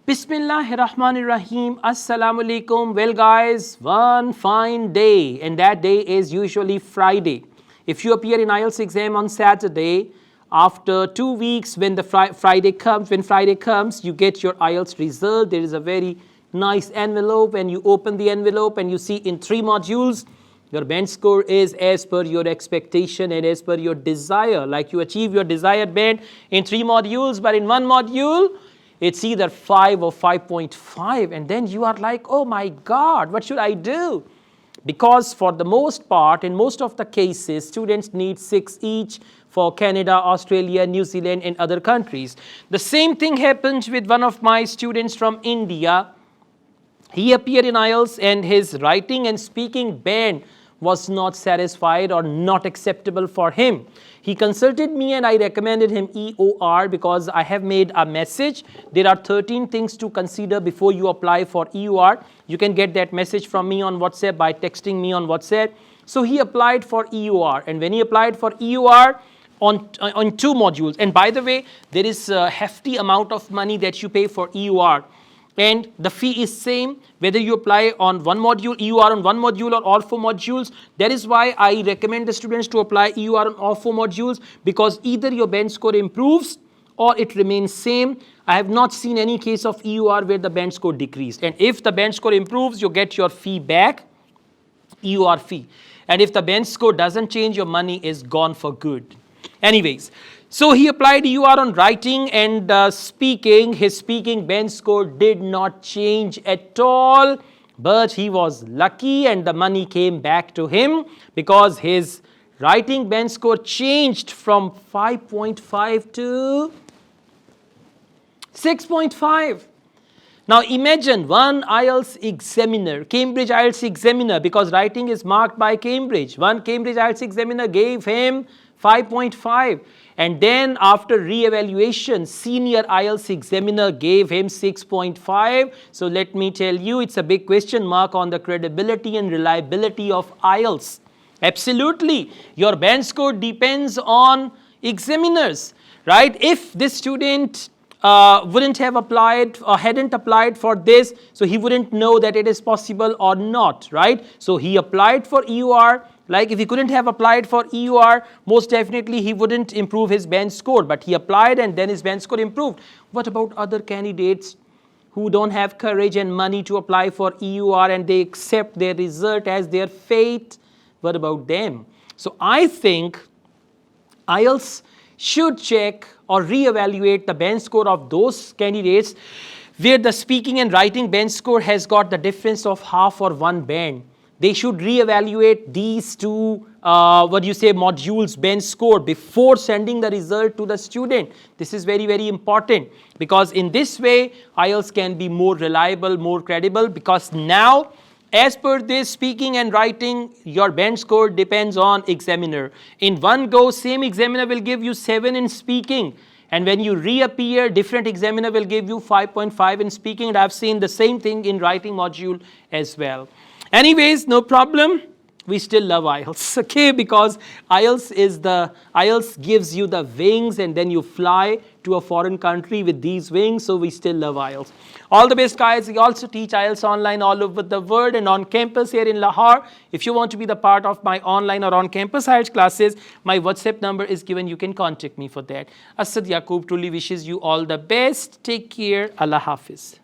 Bismillahirrahmanirrahim. Assalamu alaikum. Well guys, one fine day, and that day is usually Friday. If you appear in IELTS exam on Saturday, after 2 weeks when the Friday comes, you get your IELTS result. There is a very nice envelope, and you open the envelope and you see in 3 modules, your band score is as per your expectation and as per your desire. Like you achieve your desired band in 3 modules, but in 1 module, it's either 5 or 5.5, and then you are like, oh my God, what should I do? Because for the most part, in most of the cases, students need 6 each for Canada, Australia, New Zealand, and other countries. The same thing happened with one of my students from India. He appeared in IELTS and his writing and speaking band was not satisfied or not acceptable for him. He consulted me and I recommended him EOR because I have made a message. There are 13 things to consider before you apply for EOR. You can get that message from me on WhatsApp by texting me on WhatsApp. So he applied for EOR, and when he applied for EOR on 2 modules, and by the way, there is a hefty amount of money that you pay for EOR. And the fee is same whether you apply on 1 module, EOR on 1 module or all 4 modules. That is why I recommend the students to apply EOR on all 4 modules, because either your band score improves or it remains same. I have not seen any case of EOR where the band score decreased. And if the band score improves, you get your fee back, EOR fee. And if the band score doesn't change, your money is gone for good. Anyways, so he applied EOR on writing and speaking. His speaking band score did not change at all, but he was lucky and the money came back to him because his writing band score changed from 5.5 to 6.5. Now imagine one IELTS examiner, Cambridge IELTS examiner, because writing is marked by Cambridge. One Cambridge IELTS examiner gave him 5.5, and then after re-evaluation, senior IELTS examiner gave him 6.5. So let me tell you, it's a big question mark on the credibility and reliability of IELTS. Absolutely, your band score depends on examiners, right? If this student wouldn't have applied or hadn't applied for this, so he wouldn't know that it is possible or not, right? So he applied for EOR. Like if he couldn't have applied for EOR, most definitely he wouldn't improve his band score, but he applied and then his band score improved. What about other candidates who don't have courage and money to apply for EOR and they accept their result as their fate? What about them? So I think IELTS should check or re-evaluate the band score of those candidates where the speaking and writing band score has got the difference of half or 1 band. They should re-evaluate these 2 modules band score before sending the result to the student. This is very, very important, because in this way IELTS can be more reliable, more credible, because now as per this speaking and writing, your band score depends on examiner. In one go, same examiner will give you 7 in speaking, and when you reappear, different examiner will give you 5.5 in speaking, and I've seen the same thing in writing module as well. Anyways, no problem. We still love IELTS, okay? Because IELTS gives you the wings, and then you fly to a foreign country with these wings. So we still love IELTS. All the best, guys. We also teach IELTS online all over the world and on campus here in Lahore. If you want to be the part of my online or on campus IELTS classes, my WhatsApp number is given. You can contact me for that. Asad Yaqub truly wishes you all the best. Take care. Allah Hafiz.